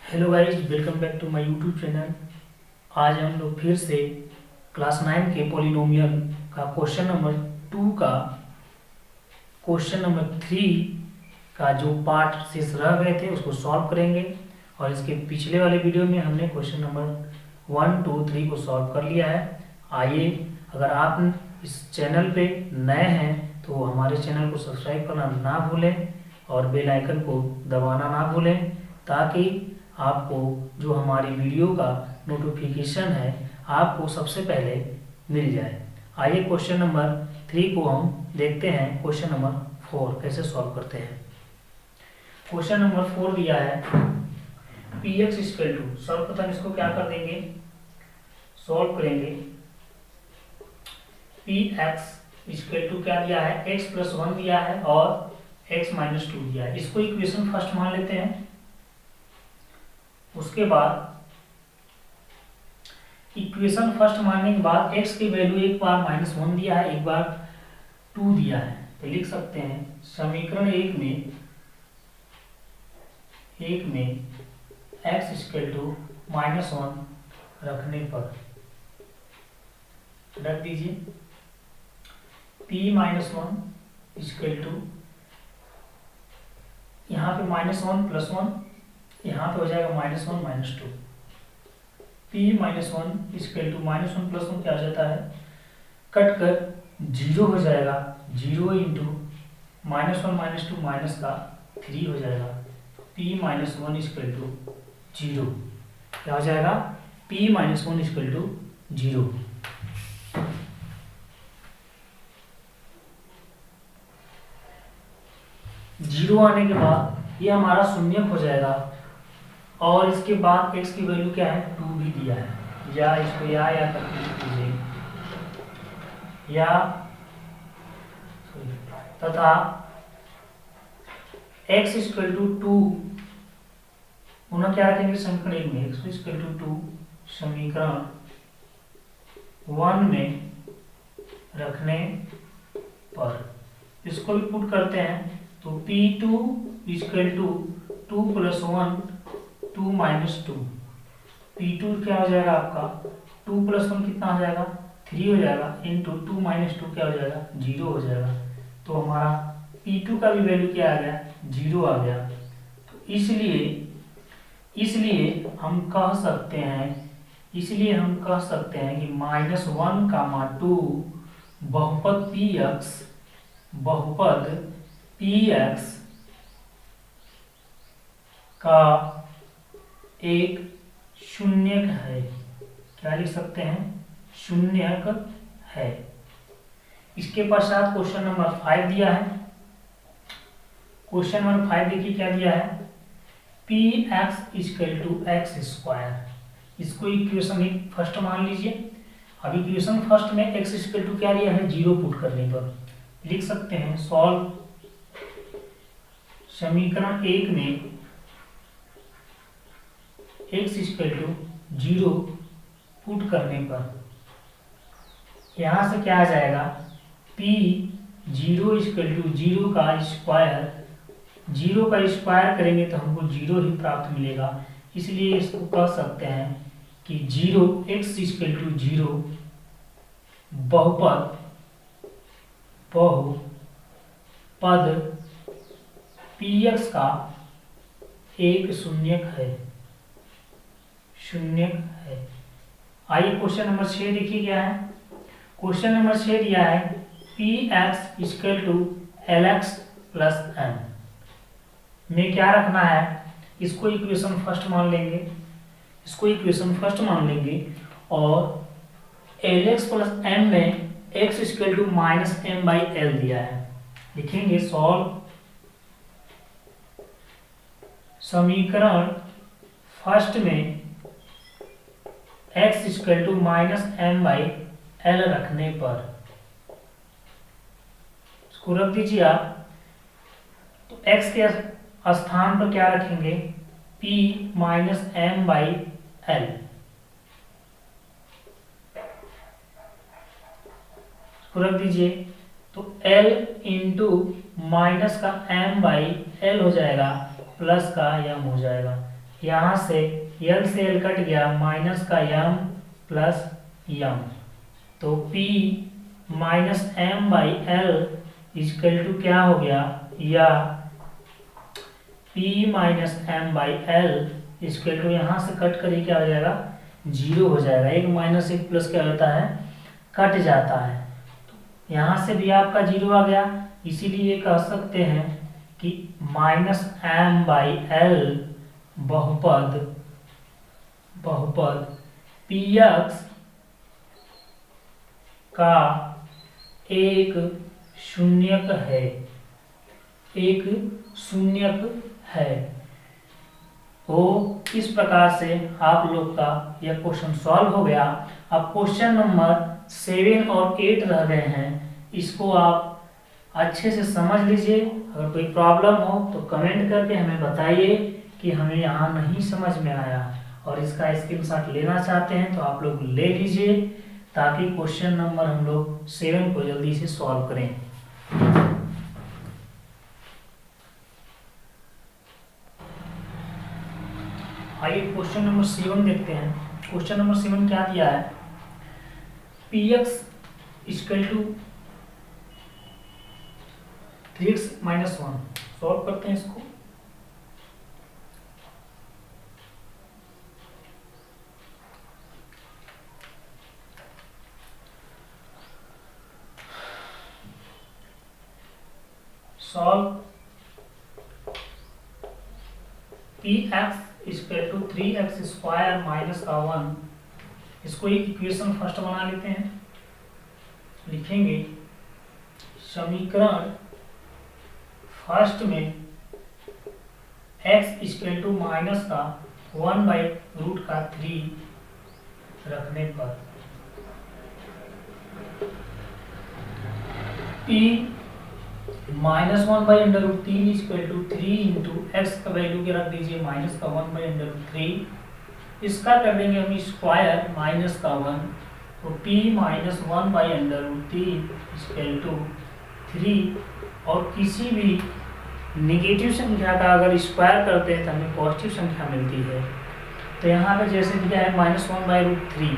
Hello guys, welcome back to my YouTube channel. आज हम लोग फिर से क्लास 9 के पॉलिनोमियल का क्वेश्चन नंबर 2 का क्वेश्चन नंबर 3 का जो पार्ट शेष रह गए थे उसको सॉल्व करेंगे। और इसके पिछले वाले वीडियो में हमने क्वेश्चन नंबर 1, 2, 3 को सॉल्व कर लिया है। आइए, अगर आप इस चैनल पे नए हैं तो हमारे चैनल को सब्सक्राइब करना ना भूलें और बेल आइकन को दबाना ना भूलें, ताकि आपको जो हमारी वीडियो का नोटिफिकेशन है आपको सबसे पहले मिल जाए। आइए क्वेश्चन नंबर 3 को हम देखते हैं। क्वेश्चन नंबर 4 कैसे सॉल्व करते हैं। क्वेश्चन नंबर 4 दिया है पी एक्स इक्वल टू, सर्वप्रथम इसको क्या कर देंगे, सॉल्व करेंगे। पी एक्स इक्वल टू क्या दिया है, एक्स प्लस 1 दिया है और एक्स माइनस 2 दिया है। इसको इक्वेशन फर्स्ट मान लेते हैं। उसके बाद इक्वेशन फर्स्ट मानने के बाद x की वैल्यू एक बार -1 दिया है, एक बार 2 दिया है, तो लिख सकते हैं समीकरण एक में x इक्वल टू -1 रखने पर रख दीजिए p -1 इक्वल टू, यहाँ पे -1 प्लस 1, यहाँ पे हो जाएगा -1 -2। p -1 इक्वल टू -1 प्लस 1 क्या हो जाता है, कट कर 0 हो जाएगा। 0 इंटू -1 -2 माइनस का 3 हो जाएगा। p -1 इक्वल टू 0 क्या हो जाएगा, p -1 इक्वल टू 0। जीरो आने के बाद ये हमारा शून्य हो जाएगा और इसके बाद x की वैल्यू क्या है, 2 भी दिया है, या इसको या करके लिख लीजिए, या तथा x इक्वल टू 2 उन्हें क्या रखेंगे समीकरण एक में, x इक्वल टू 2 समीकरण 1 में रखने पर इसको भी पुट करते हैं, तो p2 equal to 2 plus 1 2 minus 2, p2 क्या हो जाएगा आपका, 2 प्लस 1 कितना हो जाएगा, 3 हो जाएगा, इंटू 2 माइनस 2 क्या हो जाएगा, 0 हो जाएगा। तो हमारा p2 का भी वैल्यू क्या आ गया, 0 आ गया। तो इसलिए हम कह सकते हैं कि -1, 2 बहुपद px का एक शून्यक है। क्या लिख सकते हैं, शून्यक है। इसके पश्चात क्वेश्चन नंबर 5 दिया है। क्वेश्चन नंबर 5 देखिए क्या दिया है, px equal to X square. इसको इक्वेशन एक फर्स्ट मान लीजिए। अब इक्वेशन फर्स्ट में x इक्वल टू क्या दिया है, 0 पुट करने पर लिख सकते हैं सॉल्व समीकरण एक में x इक्वल टू 0 पुट करने पर यहां से क्या आ जाएगा, p 0 इक्वल टू 0 का स्क्वायर, 0 का स्क्वायर करेंगे तो हमको 0 ही प्राप्त मिलेगा। इसलिए इसको कह सकते हैं कि 0x इक्वल टू 0 बहुपद px का एक शून्यक है। आइए क्वेश्चन नंबर 6 देखिए क्या है। क्वेश्चन नंबर 6 दिया है px equal to lx plus m में क्या रखना है, इसको इक्वेशन फर्स्ट मान लेंगे और lx प्लस m में x इक्वल टू -m/l दिया है। लिखेंगे सॉल्व समीकरण फर्स्ट में x इक्वल टू -m/l रखने पर इसको रख दीजिए आप। तो x के स्थान पर क्या रखेंगे, p -m/l, इसको रख दीजिए। तो l इंटू माइनस का m/l हो जाएगा, प्लस का m हो जाएगा। यहाँ से L से L कट गया, माइनस का m प्लस m, तो P minus m by L equal to क्या हो गया, या P minus M by L equal to यहाँ से कट करिए क्या हो जाएगा, 0 हो जाएगा। एक माइनस एक प्लस क्या होता है, कट जाता है। तो यहाँ से भी आपका 0 आ गया, इसीलिए कह सकते हैं कि माइनस एम बाई एल बहुपद पी एक्स का एक शून्यक है, एक शून्यक है। तो इस प्रकार से आप लोग का यह क्वेश्चन सॉल्व हो गया। अब क्वेश्चन नंबर 7 और 8 रह गए हैं, इसको आप अच्छे से समझ लीजिए। अगर कोई प्रॉब्लम हो तो कमेंट करके हमें बताइए कि हमें यहाँ नहीं समझ में आया, और इसका स्क्रीनशॉट लेना चाहते हैं तो आप लोग ले लीजिए, ताकि क्वेश्चन नंबर हम लोग 7 को जल्दी से सॉल्व करें। आइए क्वेश्चन नंबर 7 देखते हैं। क्वेश्चन नंबर 7 क्या दिया है, P X equal to 3x minus 1। Solve करते हैं इसको। Solve P X equal to 3x square minus का 1। इसको एक इक्वेशन फर्स्ट बना लेते हैं। लिखेंगे समीकरण फर्स्ट में x इक्वल टू माइनस का 1 बाई रूट का 3 रखने पर p minus 1 by under root 3 equal to 3 into X का वैल्यू के रख दीजिए माइनस का 1 बाई अंडर रूट 3। इसका कर देंगे हम स्क्वायर माइनस का 1, तो p minus 1 by under root 3 equal to 3। और किसी भी निगेटिव संख्या का अगर स्क्वायर करते हैं तो हमें पॉजिटिव संख्या मिलती है। तो यहाँ पे जैसे दिया है माइनस 1 बाई रूट 3,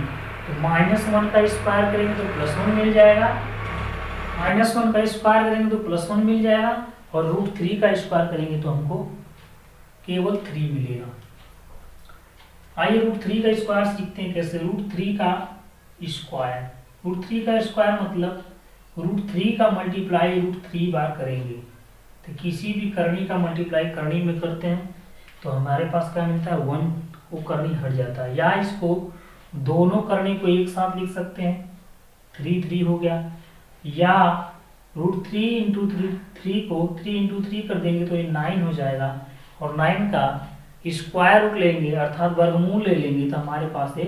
तो माइनस 1 का स्क्वायर करेंगे तो प्लस 1 मिल जाएगा, माइनस 1 का स्क्वायर करेंगे तो प्लस 1 मिल जाएगा, और रूट 3 का स्क्वायर करेंगे तो हमको केवल 3 मिलेगा। आइए रूट 3 का स्क्वायर सीखते हैं कैसे। रूट 3 का स्क्वायर, रूट 3 का स्क्वायर मतलब रूट 3 का मल्टीप्लाई रूट 3 बार करेंगे। तो किसी भी करनी का मल्टीप्लाई करनी में करते हैं तो हमारे पास क्या मिलता है, 1 को करनी हट जाता है। या इसको दोनों करनी को एक साथ लिख सकते हैं, 3 3 हो गया, या रूट 3 इंटू 3 को 3 इंटू 3 कर देंगे तो ये 9 हो जाएगा, और 9 का स्क्वायर रूट लेंगे अर्थात वर्गमूल ले लेंगे तो हमारे पास ये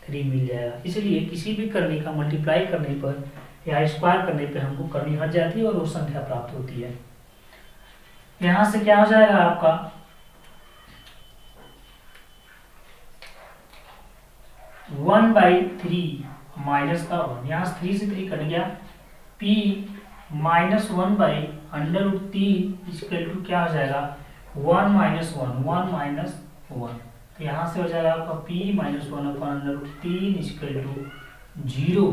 3 मिल जाएगा। इसलिए किसी भी करने का मल्टीप्लाई करने पर या स्क्वायर करने पर हमको करनी हट जाती है और वो संख्या प्राप्त होती है। यहाँ से क्या हो जाएगा आपका, वन बाई 3 माइनस का 1, यहाँ से 3 से 3 कट गया, p minus 1 by under root 3 equal to क्या हो जाएगा, 1 माइनस 1, 1 माइनस 1। तो यहाँ से हो जाएगा आपका p minus 1 upon under root 3 equal to 0।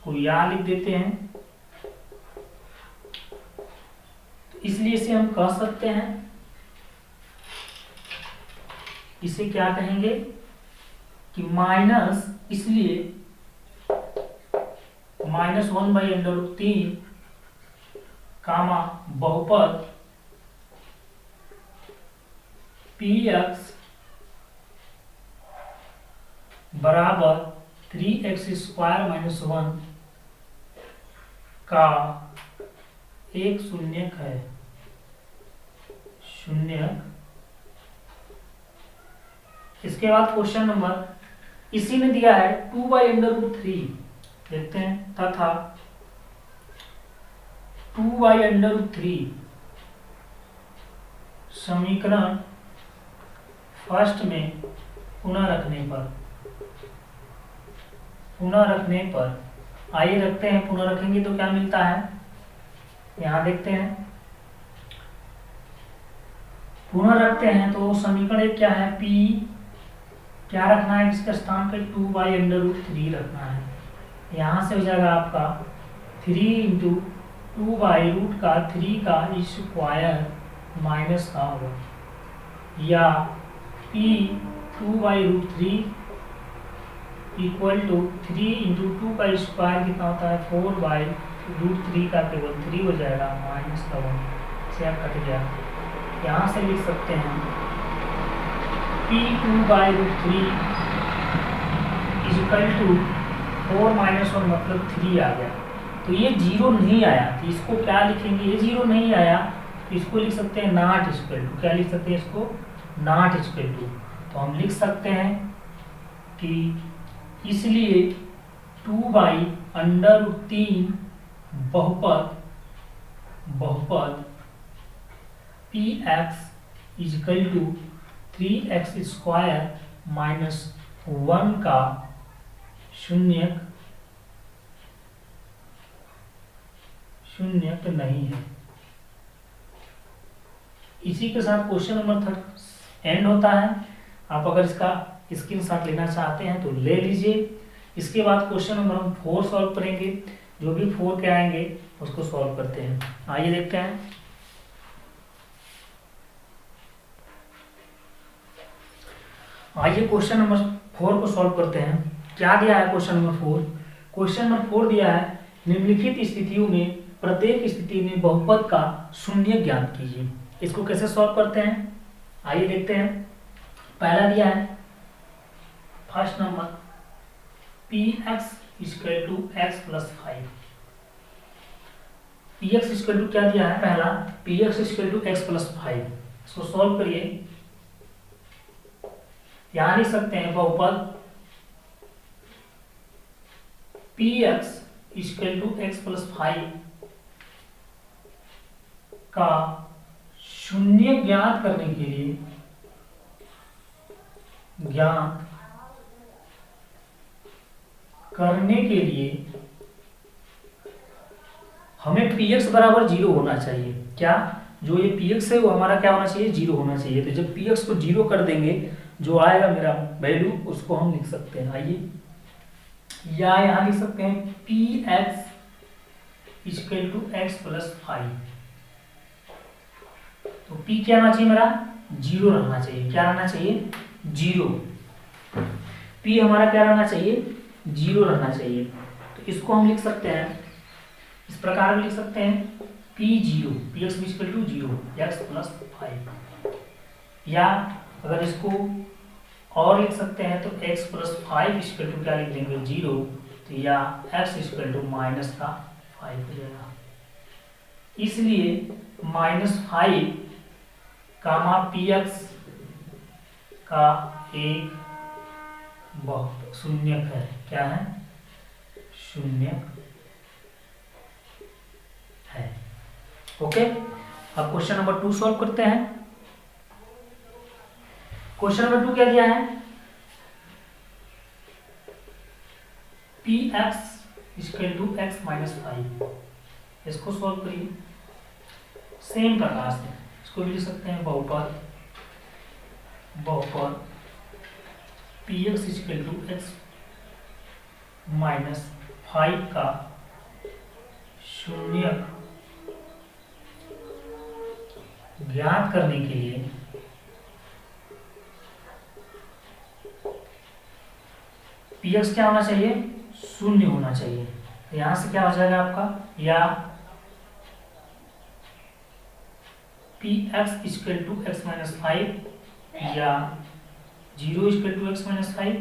इसको यहाँ लिख देते हैं। तो इसलिए इसे हम कह सकते हैं, इसे क्या कहेंगे कि माइनस, इसलिए माइनस 1 बाई अंडर रूट 3 कामा बहुपद पी एक्स बराबर 3x स्क्वायर माइनस 1 का एक शून्यक है, शून्यक। इसके बाद क्वेश्चन नंबर इसी में दिया है 2 बाई अंडर रूट 3, देखते हैं, तथा 2 बाई अंडर रूट 3 समीकरण फर्स्ट में पुनः रखने पर आइए रखते हैं। पुनः रखेंगे तो क्या मिलता है, यहाँ देखते हैं पुनः रखते हैं तो समीकरण एक क्या है, p क्या रखना है इसके स्थान पे 2/√3 रखना है। यहाँ से हो जाएगा आपका 3 × 2/√3 का स्क्वायर माइनस का होगा, या p 2/√3 इक्वल टू 3 × 2 का स्क्वायर कितना होता है 4/√3 का केवल 3 हो जाएगा माइनस का 1 से कट गया। यहाँ से लिख सकते हैं p 2/√3 इक्वल टू 4 - 1 मतलब 3 आ गया। तो ये 0 नहीं आया तो इसको क्या लिखेंगे, ये 0 नहीं आया तो इसको लिख सकते हैं नॉट इक्वल टू, क्या लिख सकते हैं इसको, नॉट इक्वल टू। तो हम लिख सकते हैं कि इसलिए 2/√3 बहुपद px इक्वल टू 3x² - 1 का शून्यक नहीं है। इसी के साथ क्वेश्चन नंबर 3 एंड होता है। आप अगर इसका स्क्रीनशॉट लेना चाहते हैं तो ले लीजिए। इसके बाद क्वेश्चन नंबर हम 4 सॉल्व करेंगे, जो भी 4 के आएंगे उसको सॉल्व करते हैं। आइए देखते हैं। आइए क्वेश्चन नंबर 4 को सॉल्व करते हैं। क्या दिया है क्वेश्चन नंबर 4? क्वेश्चन नंबर 4 दिया है निम्नलिखित स्थितियों में प्रत्येक स्थिति में बहुपद का शून्य ज्ञात कीजिए। इसको कैसे सॉल्व करते हैं आइए देखते हैं। पहला दिया है first number px equal to x + 5। px equal to क्या दिया है, पहला px इक्वल टू x + 5। इसको सॉल्व करिए। यहां लिख सकते हैं बहुपद px इक्वल टू x + 5 का शून्य ज्ञात करने के लिए हमें px बराबर 0 होना चाहिए। क्या, जो ये px है वो हमारा क्या होना चाहिए, 0 होना चाहिए। तो जब px को 0 कर देंगे, जो आएगा मेरा वैल्यू उसको हम लिख सकते हैं। आइए, या यहां लिख सकते हैं px इक्वल टू x + 5। तो p क्या रहना चाहिए मेरा, 0 रहना चाहिए। क्या रहना चाहिए, 0। p हमारा क्या रहना चाहिए, 0 रहना चाहिए। तो इसको हम लिख सकते हैं, इस प्रकार में लिख सकते हैं p0 px equal to 0 x + 5। या अगर इसको और लिख सकते हैं तो x + 5 इक्वल टू क्या लिख देंगे, 0। तो या x इक्वल टू -5 हो जाएगा। इसलिए -5 कामा px का एक बहुत शून्यक है। क्या है, शून्यक है। ओके, अब क्वेश्चन नंबर 2 सॉल्व करते हैं। क्वेश्चन नंबर 2 क्या दिया है, px इक्वल टू x - 5। इसको सॉल्व करिए सेम प्रकार से। इसको भी लिख सकते हैं बहुपद px इक्वल टू x - 5 का शून्यक ज्ञात करने के लिए px क्या होना चाहिए, 0 होना चाहिए। तो यहां से क्या हो जाएगा आपका, या px इक्वल टू x - 5 या 0 इक्वल टू x - 5।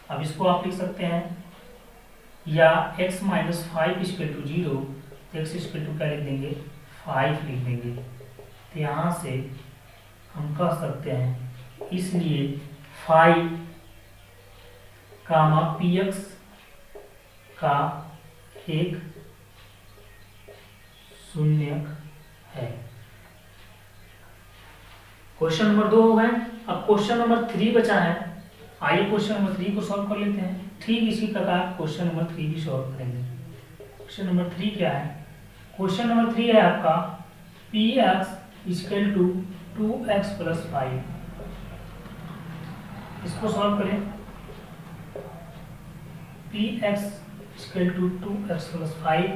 अब इसको आप लिख सकते हैं या x - 5 equal to 0, x equal to क्या लिख देंगे, 5 लिख देंगे। तो यहाँ से हम कह सकते हैं इसलिए 5 कामा px का एक शून्यक है। क्वेश्चन नंबर 2 हो गए। अब क्वेश्चन नंबर 3 बचा है। आइए क्वेश्चन नंबर 3 को सॉल्व कर लेते हैं। ठीक इसी प्रकार क्वेश्चन नंबर 3 भी सॉल्व करेंगे। क्वेश्चन नंबर 3 क्या है, क्वेश्चन नंबर 3 है आपका px equal to 2x plus 5। इसको सॉल्व करें। px equal to 2x plus 5,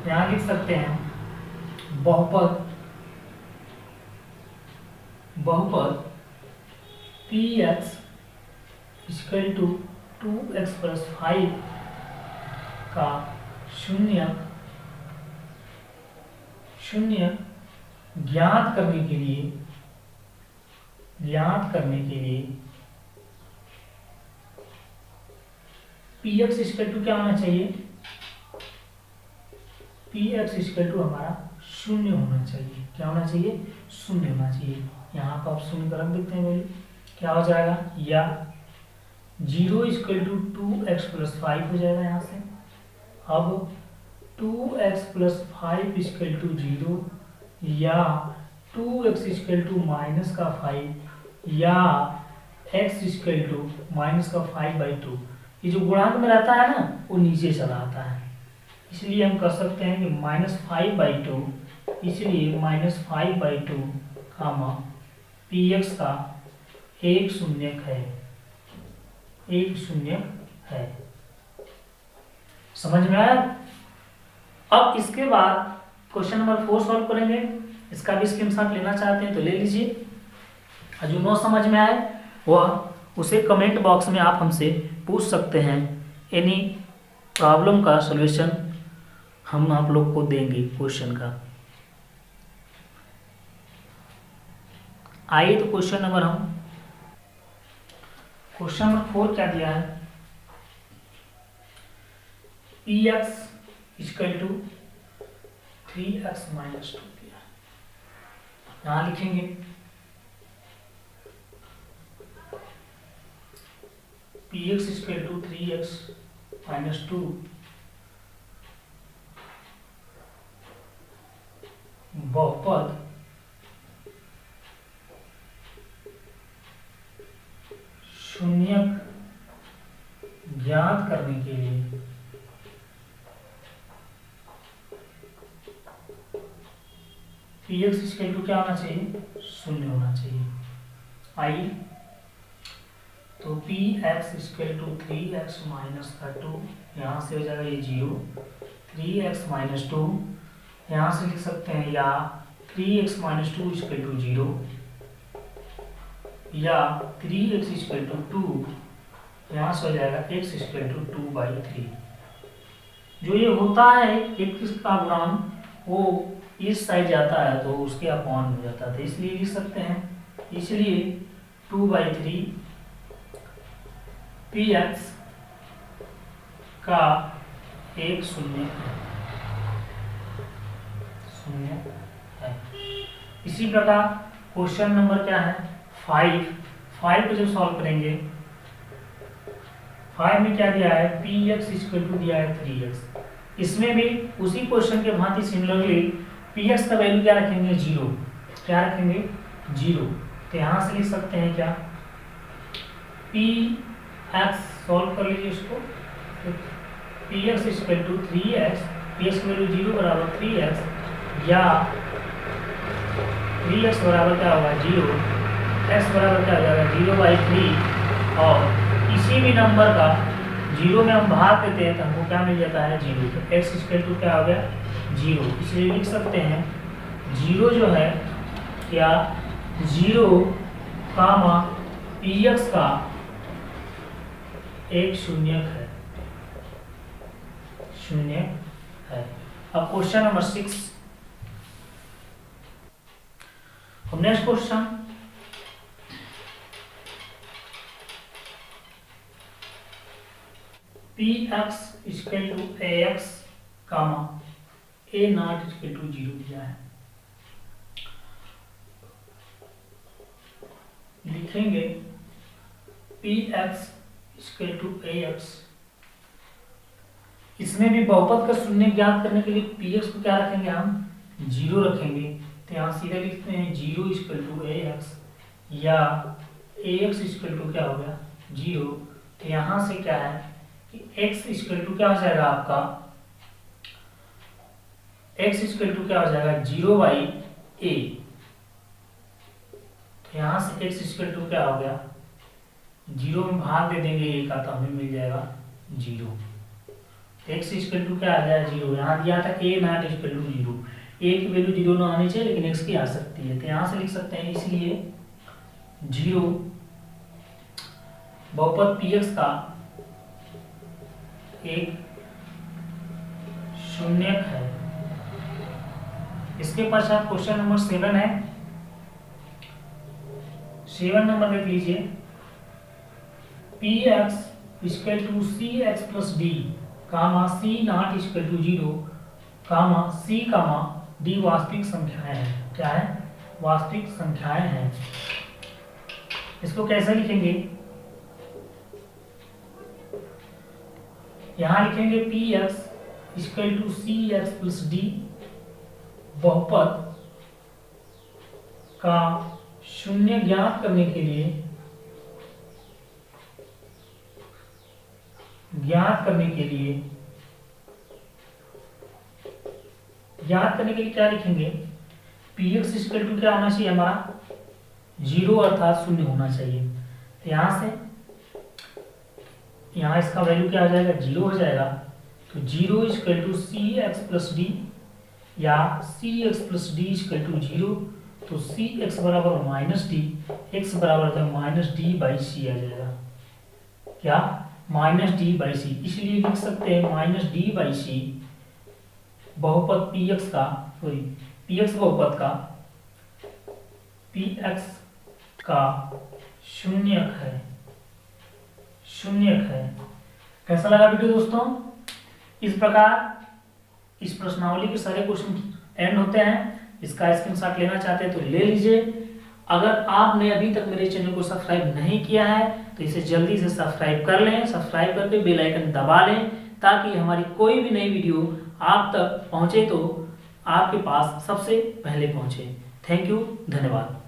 यहाँ लिख सकते हैं बहुपद px equal to 2x plus 5 का शून्य ज्ञात करने के लिए px इक्वल टू क्या होना चाहिए? px इक्वल टू हमारा शून्य होना चाहिए। क्या होना चाहिए? शून्य होना चाहिए। यहाँ पर आप शून्य का रख देते हैं वैल्यू, क्या हो जाएगा? या 0 इक्वल टू 2x प्लस 5 हो जाएगा यहाँ से। अब 2x प्लस 5 इक्वल टू 0 या 2x इक्वल टू माइनस का 5 या x इक्वल टू माइनस का 5/2। ये जो गुणांक में रहता है ना वो नीचे चला आता है, इसलिए हम कर सकते हैं कि -5/2, इसलिए -5/2 कामा px का एक शून्यक है। समझ में आया? अब इसके बाद क्वेश्चन नंबर 4 सॉल्व करेंगे। इसका भी स्क्रीनशॉट लेना चाहते हैं तो ले लीजिए। जो नो समझ में आए वह उसे कमेंट बॉक्स में आप हमसे पूछ सकते हैं। एनी प्रॉब्लम का सॉल्यूशन हम आप लोग को देंगे क्वेश्चन का। आइए तो क्वेश्चन नंबर 4 क्या दिया है? px equal to 3x minus 2 दिया है। यहाँ लिखेंगे px equal to 3x minus 2 बहुपद शून्यक ज्ञात करने के लिए px इक्वल टू क्या होना चाहिए? शून्य होना चाहिए। आइए तो px equal to 3x minus का 2, यहाँ से हो जाएगा ये 0, 3x माइनस 2 यहाँ से लिख सकते हैं, या 3x माइनस 2 इक्वल टू 0 या 3x इक्वल टू 2, यहाँ से हो जाएगा x इक्वल टू 2/3। जो ये होता है x का गुणांक वो इस साइड जाता है तो उसके अपॉन हो जाता है, इसलिए लिख सकते हैं, इसलिए 2/3 px का एक शून्य है। इसी प्रकार क्वेश्चन नंबर क्या है? 5 को जब सॉल्व करेंगे, 5 में क्या दिया है? px इक्वल टू दिया है 3x। इसमें भी उसी क्वेश्चन के भांति सिमिलरली px का वैल्यू क्या रखेंगे? 0। क्या रखेंगे? 0। तो यहाँ से लिख सकते हैं क्या? px सॉल्व कर लीजिए इसको, तो px equal to 3x, px की वैल्यू 0 बराबर 3x या 3x बराबर क्या होगा? 0, x बराबर क्या हो जाएगा? 0/3। और किसी भी नंबर का 0 में हम भाग देते हैं तो हमको क्या मिल जाता है? 0। तो x इक्वल टू क्या हो गया? 0। इसलिए लिख सकते हैं 0 जो है क्या? 0 कामा px का एक शून्यक है। अब question number 6। Next question, px equal to ax comma a not equal to 0 दिया है। लिखेंगे px इक्वल टू ax। इसमें भी बहुपद का शून्य ज्ञात करने के लिए px को क्या रखेंगे? हम 0 रखेंगे। तो यहाँ सीधे लिखते हैं 0 इक्वल टू ax या ax इक्वल टू क्या हो गया? 0। तो यहाँ से क्या है कि x इक्वल टू क्या हो जाएगा आपका? x इक्वल टू क्या हो जाएगा? 0/, ए, तो यहाँ से x इक्वल टू क्या हो गया, 0 में भाग दे देंगे a का तो हमें मिल जाएगा 0। x इक्वल टू क्या आ जाएगा 0, यहाँ दिया था a not equal to 0, a की वैल्यू 0 ना आनी चाहिए लेकिन x की आ सकती है, तो यहाँ से लिख सकते हैं इसलिए 0 बहुपद px का एक शून्यक है। इसके पश्चात क्वेश्चन नंबर 7 है। 7 नंबर देख लीजिए, px equal to cx plus D comma c not equal to 0 comma c comma d वास्तविक संख्याएं हैं। क्या है, वास्तविक संख्याएं हैं। इसको कैसे लिखेंगे, यहां लिखेंगे px equal to cx plus D बहुपद का शून्य ज्ञात करने के लिए क्या लिखेंगे, px इक्वल टू क्या होना चाहिए हमारा 0 अर्थात शून्य होना चाहिए। तो यहाँ इसका वैल्यू क्या हो जाएगा 0 हो जाएगा। तो 0 equal to C X plus D या C X plus D equal to 0, तो सी एक्स बराबर माइनस डी, एक्स बराबर माइनस डी बाई सी आ जाएगा। क्या, माइनस डी बाई सी, इसलिए लिख सकते हैं माइनस डी बाई सी बहुपद पी एक्स का, सॉरी पी एक्स बहुपद का पी एक्स का शून्यक है। कैसा लगा वीडियो दोस्तों? इस प्रकार इस प्रश्नावली के सारे क्वेश्चन एंड होते हैं। इसका स्क्रीनशॉट लेना चाहते हैं तो ले लीजिए। अगर आपने अभी तक मेरे चैनल को सब्सक्राइब नहीं किया है तो इसे जल्दी से सब्सक्राइब कर लें। सब्सक्राइब करके बेल आइकन दबा लें ताकि हमारी कोई भी नई वीडियो आप तक पहुंचे तो आपके पास सबसे पहले पहुंचे। थैंक यू, धन्यवाद।